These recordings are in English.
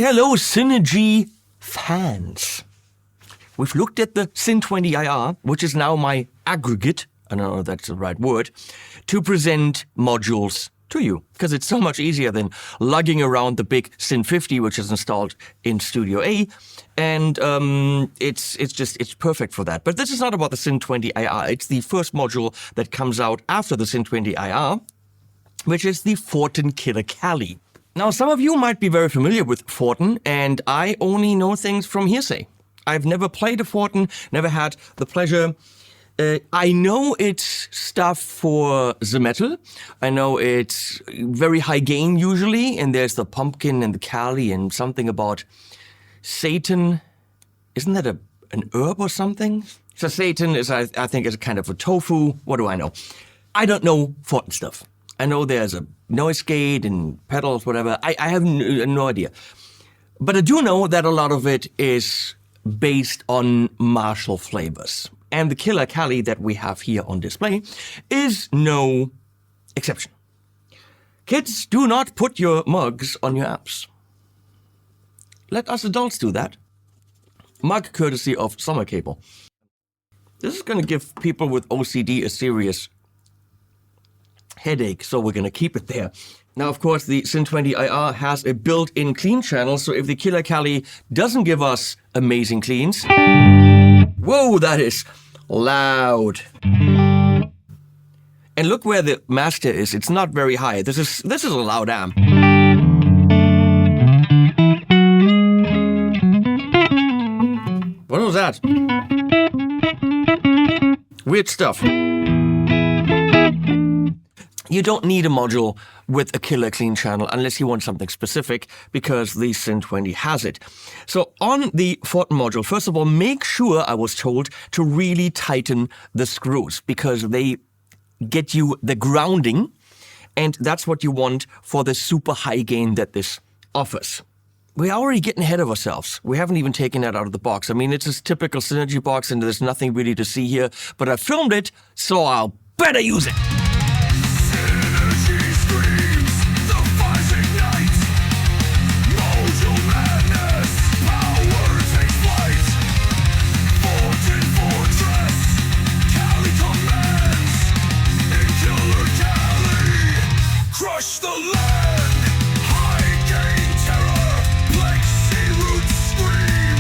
hello, Synergy fans. We've looked at the Syn20IR, which is now my aggregate, I don't know if that's the right word, to present modules to you, because it's so much easier than lugging around the big Syn50, which is installed in Studio A, and it's perfect for that. But this is not about the Syn20IR. It's the first module that comes out after the Syn20IR, which is the Fortin Killer Kali. Now, some of you might be very familiar with Fortin, and I only know things from hearsay. I've never played a Fortin, never had the pleasure. I know it's stuff for the metal. I know it's very high gain usually, and there's the pumpkin and the Kali and something about Satan. Isn't that an herb or something? So Satan is, I think, is kind of a tofu. What do I know? I don't know Fortin stuff. I know there's a noise gate and pedals, whatever. I have no idea. But I do know that a lot of it is based on martial flavors. And the Killer Kali that we have here on display is no exception. Kids, do not put your mugs on your apps. Let us adults do that. Mug courtesy of Summer Cable. This is going to give people with OCD a serious headache, so we're going to keep it there. Now, of course, the Syn20IR has a built-in clean channel, so if the Killer Kali doesn't give us amazing cleans... Whoa, that is loud. And look where the master is. It's not very high. This is a loud amp. What was that? Weird stuff. You don't need a module with a killer clean channel unless you want something specific, because the Syn20 has it. So on the Fortin module, first of all, make sure, I was told, to really tighten the screws, because they get you the grounding, and that's what you want for the super high gain that this offers. We're already getting ahead of ourselves. We haven't even taken that out of the box. I mean, it's a typical Synergy box, and there's nothing really to see here, but I filmed it, so I'll better use it. Crush the land, high gain terror, plexi roots scream,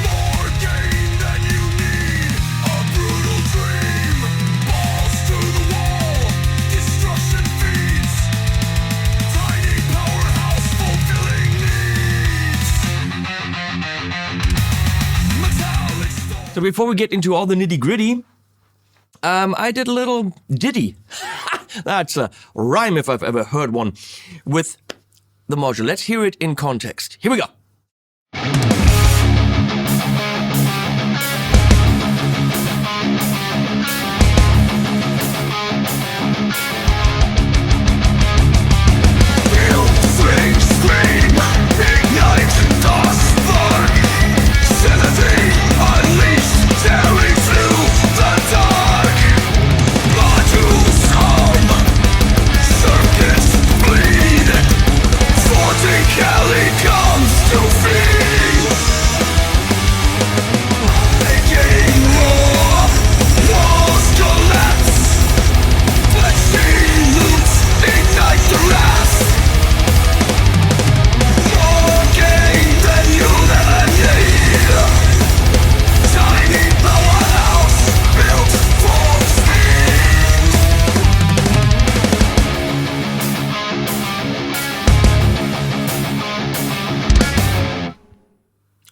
more gain than you need, a brutal dream, balls to the wall, destruction feeds, tiny powerhouse fulfilling needs, metallic storm. So before we get into all the nitty-gritty, I did a little ditty. That's a rhyme if I've ever heard one, with the module. Let's hear it in context. Here we go.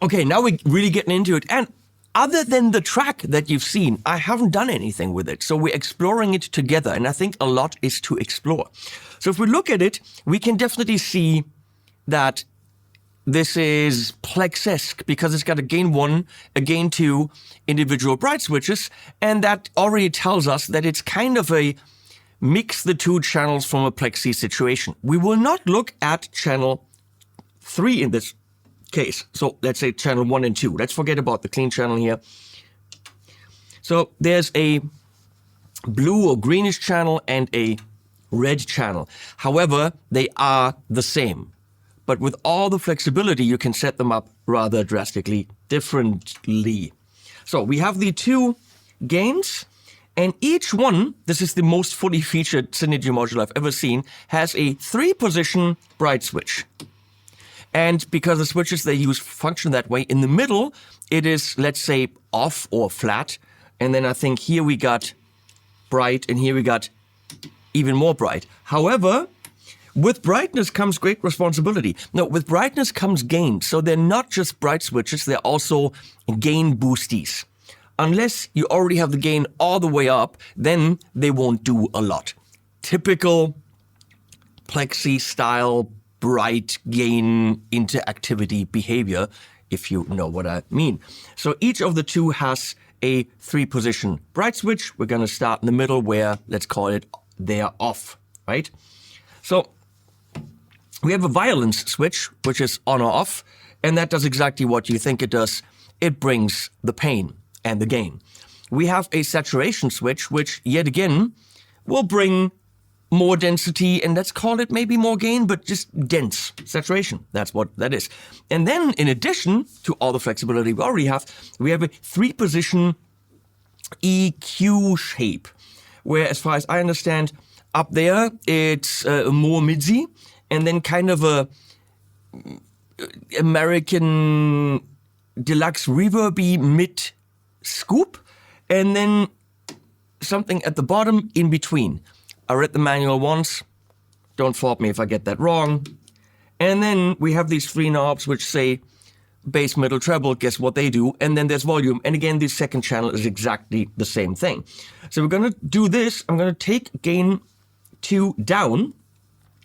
Okay, now we're really getting into it. And other than the track that you've seen, I haven't done anything with it. So we're exploring it together, and I think a lot is to explore. So if we look at it, we can definitely see that this is Plex-esque, because it's got a gain 1, a gain 2 individual bright switches, and that already tells us that it's kind of a mix the two channels from a Plexi situation. We will not look at channel 3 in this case. So let's say channel 1 and 2. Let's forget about the clean channel here. So there's a blue or greenish channel and a red channel. However, they are the same. but with all the flexibility, you can set them up rather drastically differently. So we have the two gains, and each one, this is the most fully featured Synergy module I've ever seen, has a 3-position bright switch. And because the switches they use function that way, in the middle, it is, let's say, off or flat. And then I think here we got bright, and here we got even more bright. However, with brightness comes great responsibility. No, with brightness comes gain. So they're not just bright switches, they're also gain boosties. Unless you already have the gain all the way up, then they won't do a lot. Typical Plexi style bright gain interactivity behavior, if you know what I mean. So each of the two has a 3-position bright switch. We're going to start in the middle where, let's call it, they're off, right? So we have a violence switch, which is on or off, and that does exactly what you think it does. It brings the pain and the gain. We have a saturation switch, which yet again will bring more density, and let's call it maybe more gain, but just dense saturation. That's what that is. And then in addition to all the flexibility we already have, we have a 3-position EQ shape, where as far as I understand, up there it's more midsy, and then kind of a American deluxe reverby mid scoop, and then something at the bottom in between. I read the manual once, don't fault me if I get that wrong. And then we have these 3 knobs which say bass, middle, treble, guess what they do, and then there's volume. And again, the second channel is exactly the same thing. So we're gonna do this, I'm gonna take gain 2 down,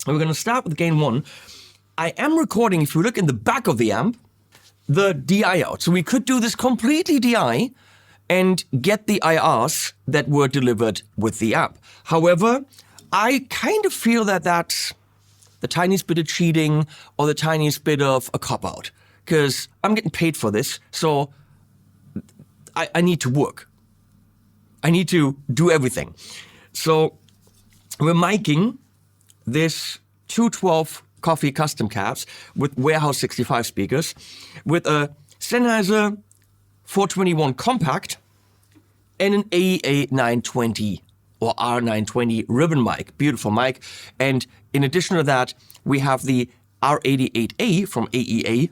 and we're gonna start with gain 1. I am recording, if you look in the back of the amp, the DI out. So we could do this completely DI and get the IRs that were delivered with the amp. However, I kind of feel that that's the tiniest bit of cheating or the tiniest bit of a cop-out, because I'm getting paid for this, so I need to work. I need to do everything. So we're miking this 212 Coffee custom cabs with Warehouse 65 speakers with a Sennheiser 421 compact and an AEA 920 or R920 ribbon mic, beautiful mic. And in addition to that, we have the R88A from AEA,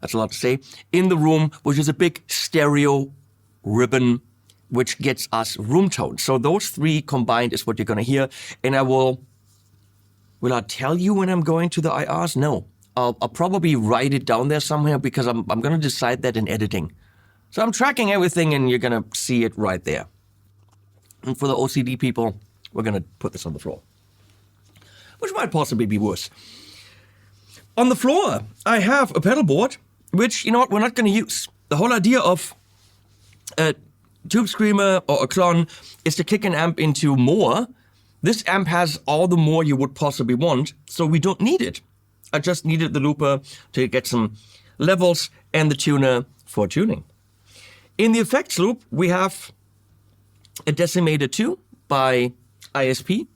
that's a lot to say, in the room, which is a big stereo ribbon, which gets us room tone. So those 3 combined is what you're gonna hear. And will I tell you when I'm going to the IRs? No. I'll probably write it down there somewhere because I'm going to decide that in editing. So I'm tracking everything and you're going to see it right there. And for the OCD people, we're going to put this on the floor, which might possibly be worse. On the floor, I have a pedal board, which, you know what, we're not going to use. The whole idea of a tube screamer or a clon is to kick an amp into more. This amp has all the more you would possibly want, so we don't need it. I just needed the looper to get some levels and the tuner for tuning. In the effects loop, we have a Decimator 2 by ISP.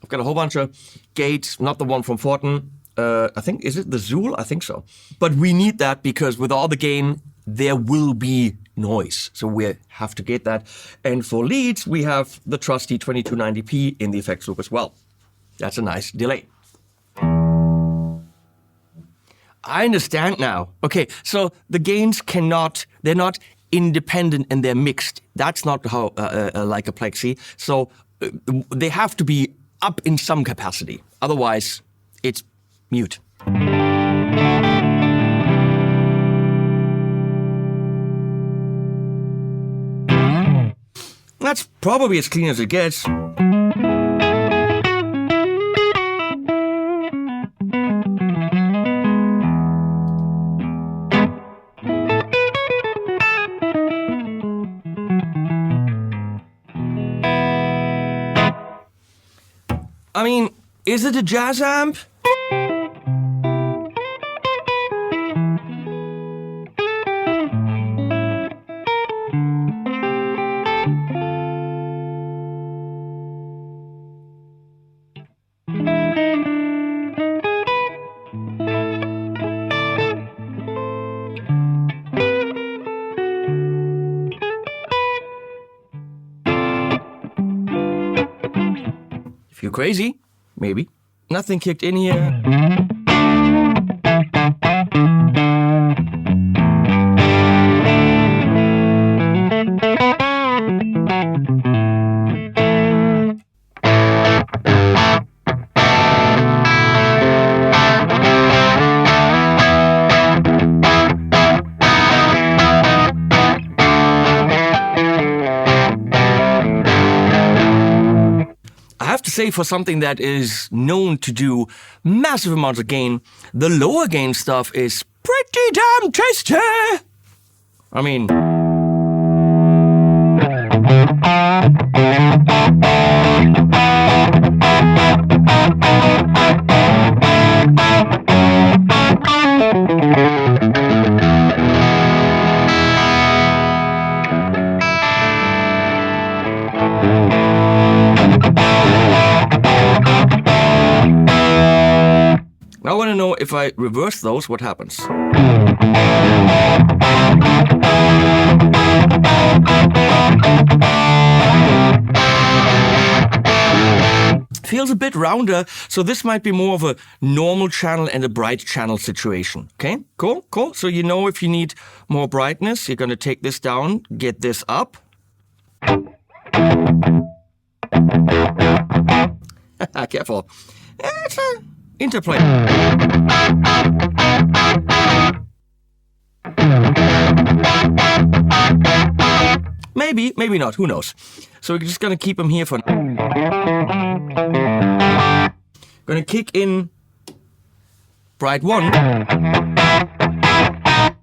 I've got a whole bunch of gates, not the one from Fortin. I think, is it the Zool? I think so. But we need that because with all the gain, there will be noise. So we have to get that. And for leads, we have the trusty 2290p in the effects loop as well. That's a nice delay. I understand now. Okay, so the gains they're not independent and they're mixed. That's not how, like a Plexi. So they have to be up in some capacity. Otherwise, it's mute. That's probably as clean as it gets. I mean, is it a jazz amp? crazy. Maybe. Nothing kicked in here. Say for something that is known to do massive amounts of gain, the lower gain stuff is pretty damn tasty. I mean, I want to know if I reverse those, what happens? Feels a bit rounder, so this might be more of a normal channel and a bright channel situation. Okay, cool. So you know if you need more brightness, you're going to take this down, get this up. Careful. It's a interplay. Maybe, maybe not, who knows. So we're just gonna keep them here for now. Gonna kick in bright 1.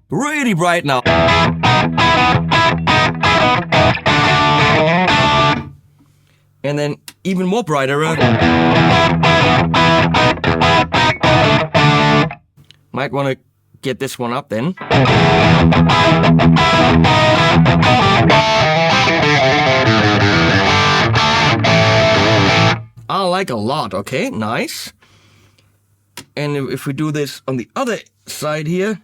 Really bright now. And then even more brighter. Might want to get this one up then. I like a lot, okay, nice. And if we do this on the other side here.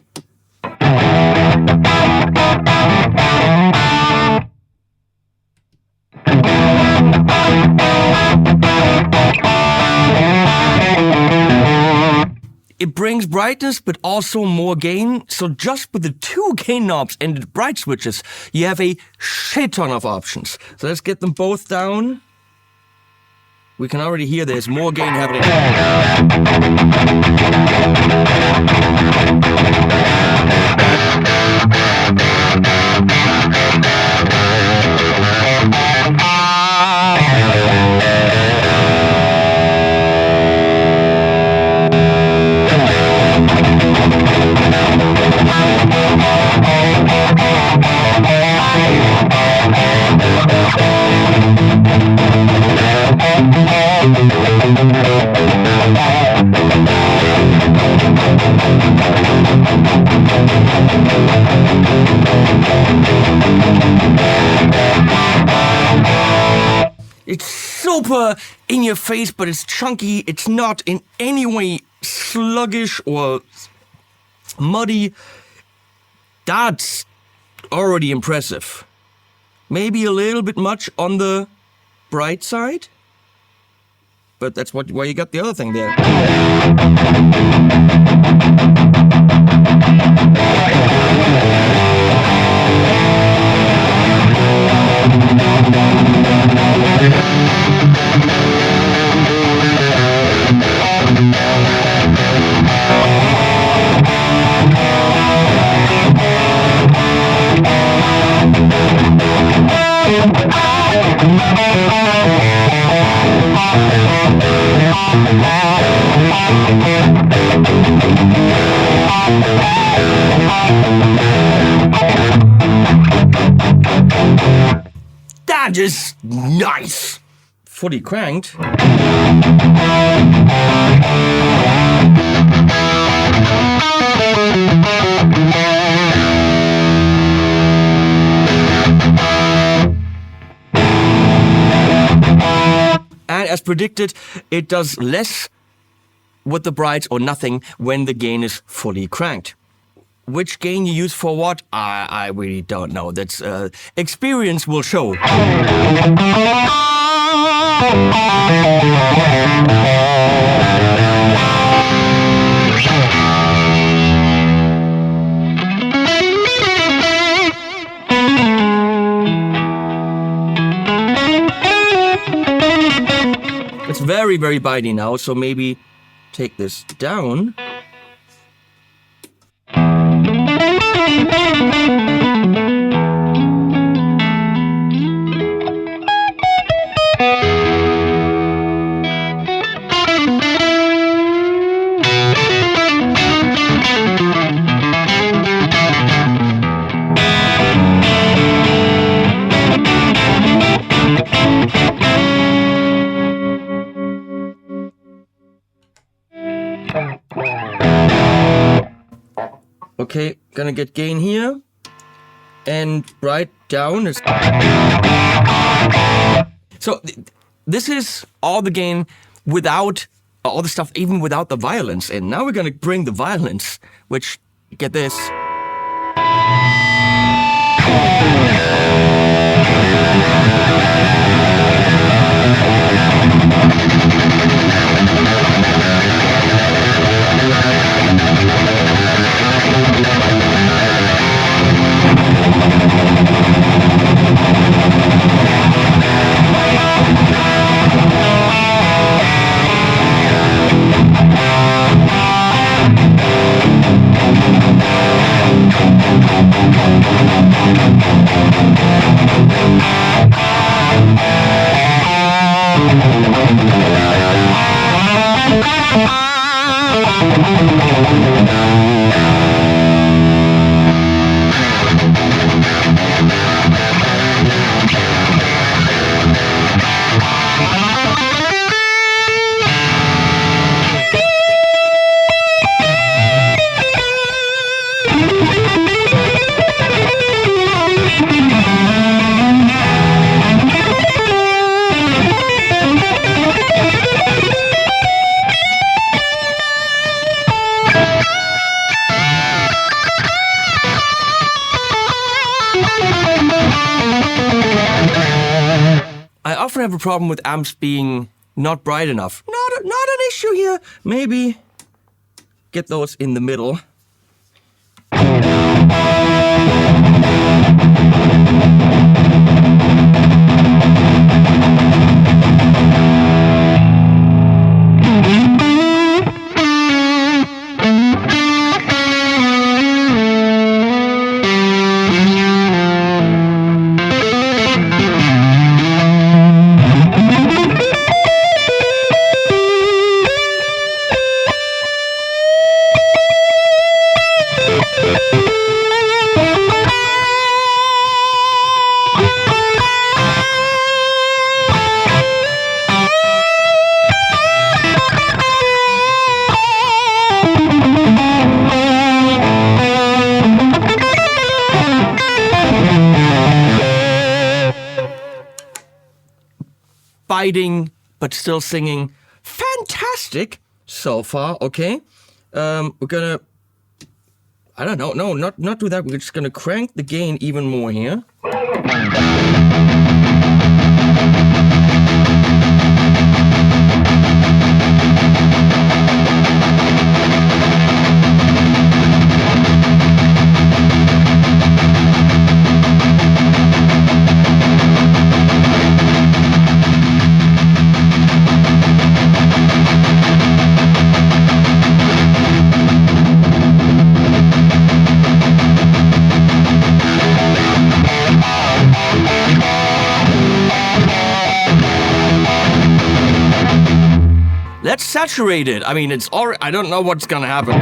It brings brightness, but also more gain. So just with the 2 gain knobs and the bright switches, you have a shit ton of options. So let's get them both down. We can already hear there's more gain happening. It's super in your face, but it's chunky. It's not in any way sluggish or muddy. That's already impressive. Maybe a little bit much on the bright side, but that's why you got the other thing there. That is nice. Fully cranked. And as predicted, it does less with the brights or nothing when the gain is fully cranked. Which gain you use for what, I really don't know. That's experience will show. It's very, very bitey now, so maybe take this down. Okay, gonna get gain here. And right down is... So this is all the gain without all the stuff, even without the violence. And now we're gonna bring the violence, which, get this. I often have a problem with amps being not bright enough. Not an issue here. Maybe get those in the middle. Biting, but still singing. Fantastic so far, okay? We're gonna... I don't know, no, not do that. We're just gonna crank the gain even more here. Let's saturate it. I mean, it's already... I don't know what's gonna happen.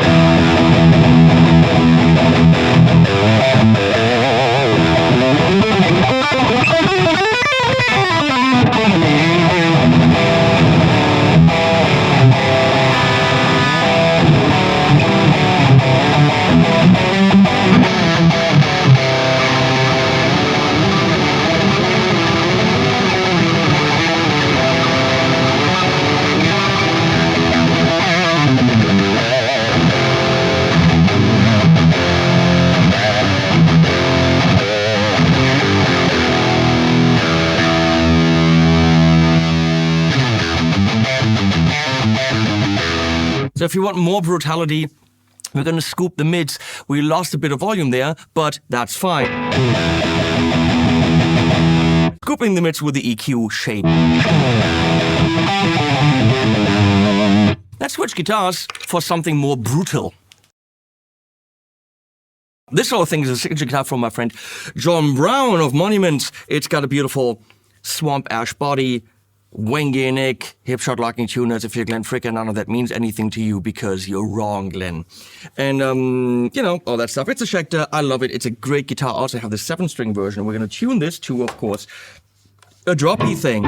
So if you want more brutality, we're going to scoop the mids. We lost a bit of volume there, but that's fine. Scooping the mids with the EQ shape. Let's switch guitars for something more brutal. This whole thing is a signature guitar from my friend John Brown of Monuments. It's got a beautiful swamp ash body, Wenge neck, hip shot locking tuners. If you're Glenn Fricker, none of that means anything to you because you're wrong, Glenn. And, all that stuff. It's a Schecter. I love it. It's a great guitar. I also have the 7-string version. We're going to tune this to, of course, a droppy thing.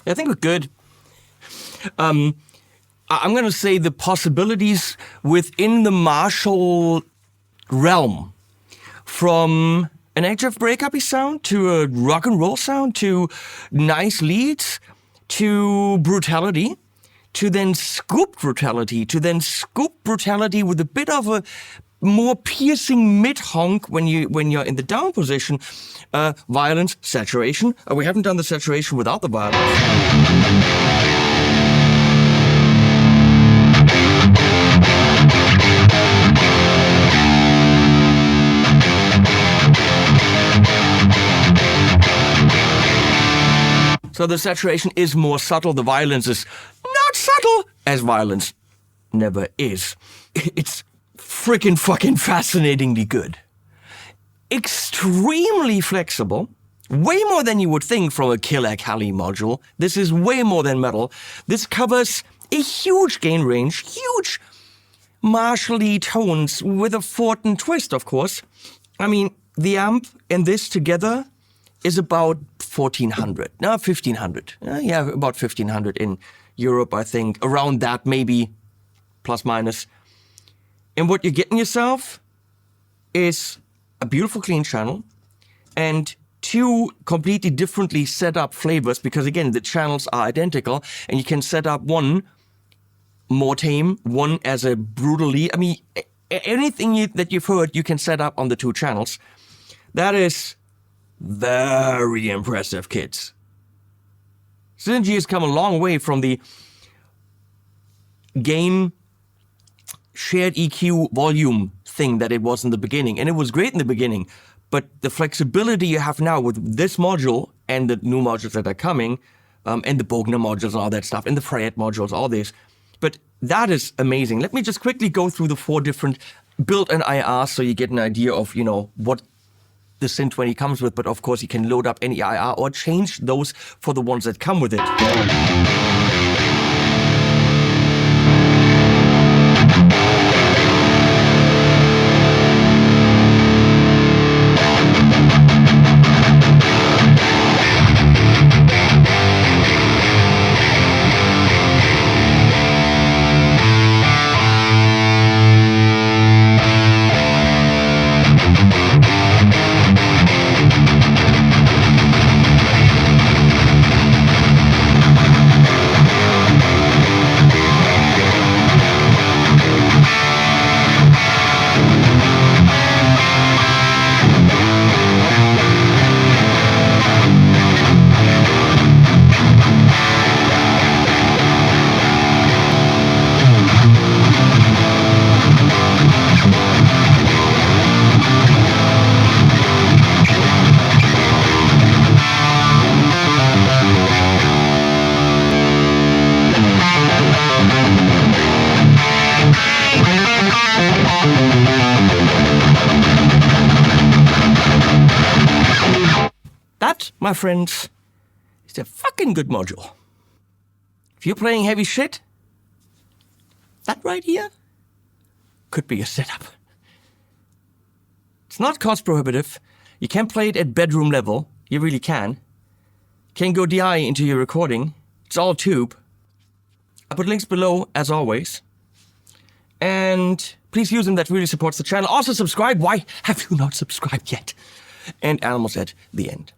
I think we're good. I'm going to say the possibilities within the Marshall realm, from an HF breakup-y sound to a rock and roll sound to nice leads to brutality to then scoop brutality with a bit of a more piercing mid-honk when you're in the down position. Violence, saturation. We haven't done the saturation without the violence. So the saturation is more subtle. The violence is not subtle, as violence never is. It's freaking fucking fascinatingly good. Extremely flexible, way more than you would think from a Killer Cali module. This is way more than metal. This covers a huge gain range, huge Marshall-y tones with a Fortin twist, of course. I mean, the amp and this together is about 1,400. No, 1,500. Yeah, about 1,500 in Europe, I think. Around that, maybe, plus minus. And what you're getting yourself is a beautiful clean channel and two completely differently set up flavors, because again, the channels are identical and you can set up one more tame, one as a brutally, I mean, anything that you've heard, you can set up on the two channels. That is very impressive, kids. Synergy has come a long way from the gain shared EQ volume thing that it was in the beginning. And it was great in the beginning, but the flexibility you have now with this module and the new modules that are coming, and the Bogner modules and all that stuff, and the Fred modules, all this. But that is amazing. Let me just quickly go through the 4 different built-in IRs so you get an idea of, what the Syn 20 comes with. But of course, you can load up any IR or change those for the ones that come with it. That, my friends, is a fucking good module. If you're playing heavy shit, that right here could be a setup. It's not cost prohibitive. You can play it at bedroom level. You really can. Can go DI into your recording. It's all tube. I put links below, as always. And please use them. That really supports the channel. Also subscribe. Why have you not subscribed yet? And animals at the end.